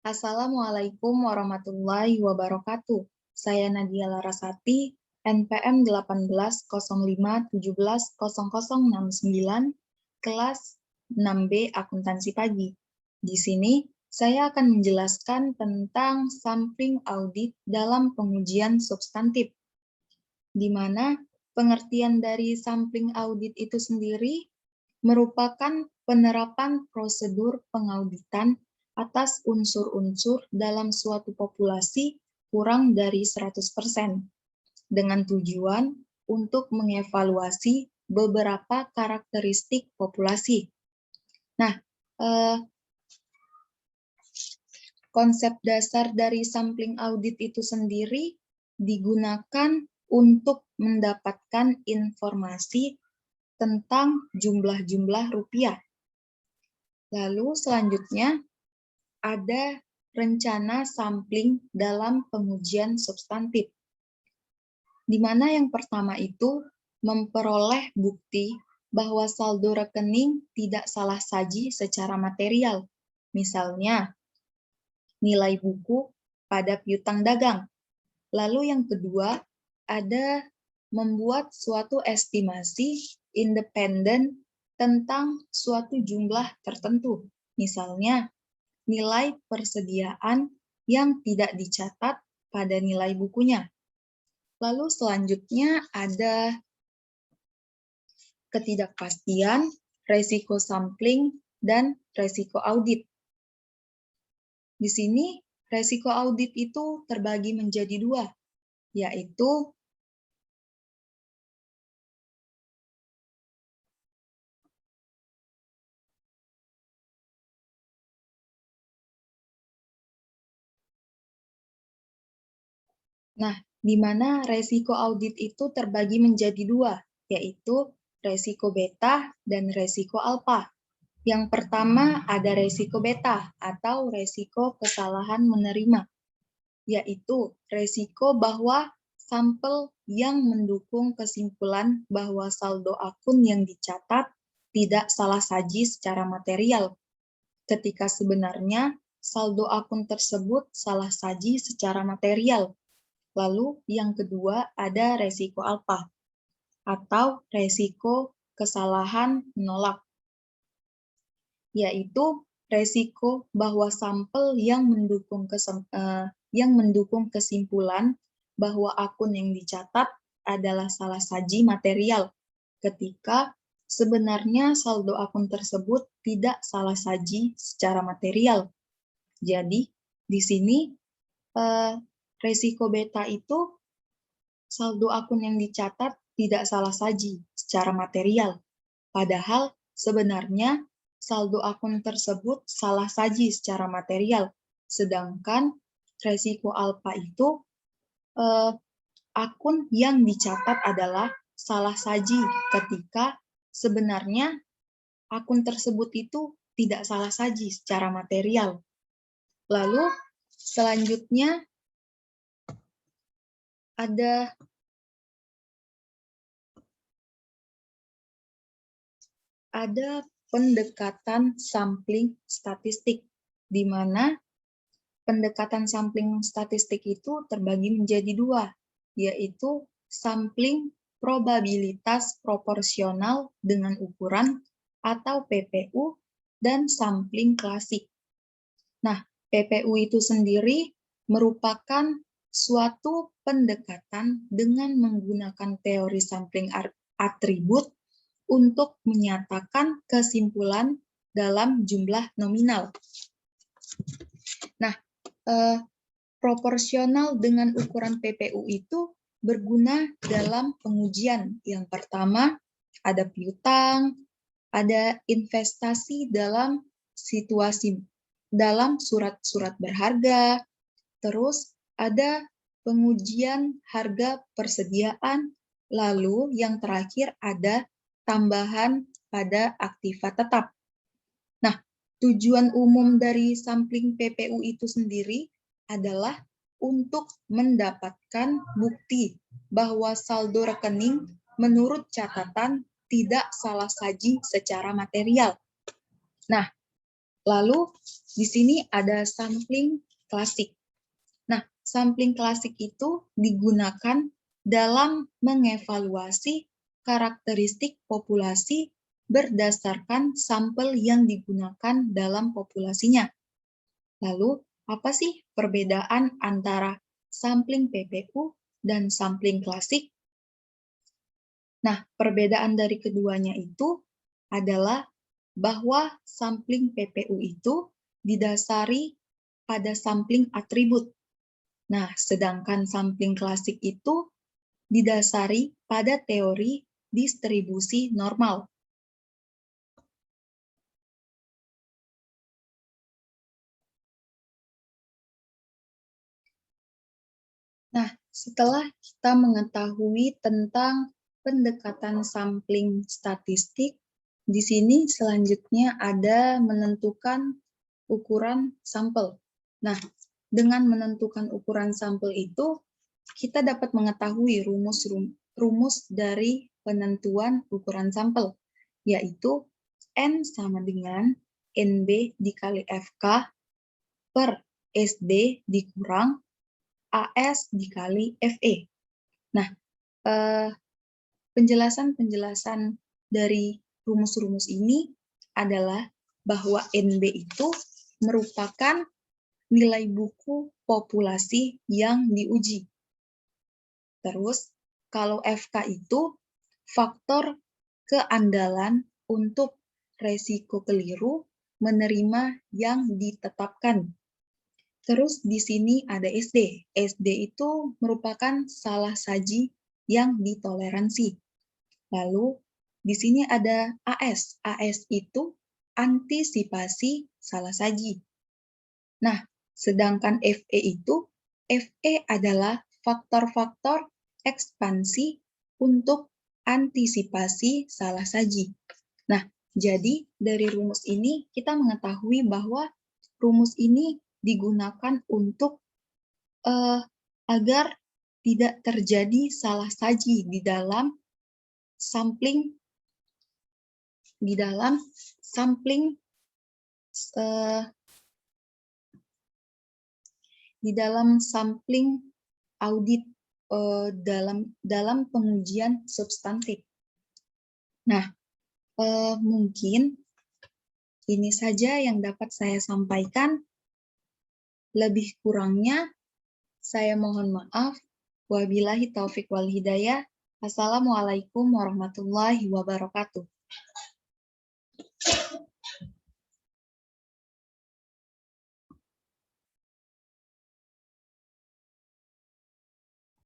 Assalamualaikum warahmatullahi wabarakatuh. Saya Nadia Larasati, NPM 1805170069, kelas 6B Akuntansi Pagi. Di sini, saya akan menjelaskan tentang sampling audit dalam pengujian substantif, di mana pengertian dari sampling audit itu sendiri merupakan penerapan prosedur pengauditan atas unsur-unsur dalam suatu populasi kurang dari 100%, dengan tujuan untuk mengevaluasi beberapa karakteristik populasi. Nah, konsep dasar dari sampling audit itu sendiri digunakan untuk mendapatkan informasi tentang jumlah-jumlah rupiah. Lalu selanjutnya ada rencana sampling dalam pengujian substantif, di mana yang pertama itu memperoleh bukti bahwa saldo rekening tidak salah saji secara material, misalnya nilai buku pada piutang dagang. Lalu yang kedua ada membuat suatu estimasi independen tentang suatu jumlah tertentu, misalnya nilai persediaan yang tidak dicatat pada nilai bukunya. Lalu selanjutnya ada ketidakpastian, resiko sampling, dan resiko audit. Di sini resiko audit itu terbagi menjadi dua, yaitu di mana resiko audit itu terbagi menjadi dua, yaitu resiko beta dan resiko alfa. Yang pertama ada resiko beta atau resiko kesalahan menerima, yaitu resiko bahwa sampel yang mendukung kesimpulan bahwa saldo akun yang dicatat tidak salah saji secara material, ketika sebenarnya saldo akun tersebut salah saji secara material. Lalu yang kedua ada resiko alfa atau resiko kesalahan menolak, yaitu resiko bahwa sampel yang mendukung kesimpulan bahwa akun yang dicatat adalah salah saji material, ketika sebenarnya saldo akun tersebut tidak salah saji secara material. Jadi, di sini resiko beta itu saldo akun yang dicatat tidak salah saji secara material, padahal sebenarnya saldo akun tersebut salah saji secara material, sedangkan resiko alfa itu akun yang dicatat adalah salah saji ketika sebenarnya akun tersebut itu tidak salah saji secara material. Lalu selanjutnya ada pendekatan sampling statistik, di mana pendekatan sampling statistik itu terbagi menjadi dua, yaitu sampling probabilitas proporsional dengan ukuran atau PPU dan sampling klasik. Nah, PPU itu sendiri merupakan suatu pendekatan dengan menggunakan teori sampling atribut untuk menyatakan kesimpulan dalam jumlah nominal. Nah, proporsional dengan ukuran PPU itu berguna dalam pengujian. Yang pertama, ada piutang, ada investasi dalam surat-surat berharga, terus ada pengujian harga persediaan, lalu yang terakhir ada tambahan pada aktiva tetap. Nah, tujuan umum dari sampling PPU itu sendiri adalah untuk mendapatkan bukti bahwa saldo rekening menurut catatan tidak salah saji secara material. Nah, Lalu di sini ada sampling klasik. Nah, sampling klasik itu digunakan dalam mengevaluasi karakteristik populasi berdasarkan sampel yang digunakan dalam populasinya. Lalu, apa sih perbedaan antara sampling PPU dan sampling klasik? Nah, perbedaan dari keduanya itu adalah bahwa sampling PPU itu didasari pada sampling atribut. Nah, sedangkan sampling klasik itu didasari pada teori distribusi normal. Nah, setelah kita mengetahui tentang pendekatan sampling statistik, di sini selanjutnya ada menentukan ukuran sampel. Nah, dengan menentukan ukuran sampel itu, kita dapat mengetahui rumus dari penentuan ukuran sampel, yaitu N sama dengan NB dikali FK per SD dikurang AS dikali FE. Nah, penjelasan-penjelasan dari rumus-rumus ini adalah bahwa NB itu merupakan nilai buku populasi yang diuji. Terus, kalau FK itu faktor keandalan untuk resiko keliru menerima yang ditetapkan. Terus di sini ada SD. SD itu merupakan salah saji yang ditoleransi. Lalu di sini ada AS. AS itu antisipasi salah saji. Nah, sedangkan FE itu, FE adalah faktor-faktor ekspansi untuk antisipasi salah saji. Nah, jadi dari rumus ini kita mengetahui bahwa rumus ini digunakan untuk agar tidak terjadi salah saji di dalam sampling audit dalam pengujian substantif. Nah, mungkin ini saja yang dapat saya sampaikan. Lebih kurangnya saya mohon maaf. Wabillahi taufik wal hidayah. Assalamualaikum warahmatullahi wabarakatuh.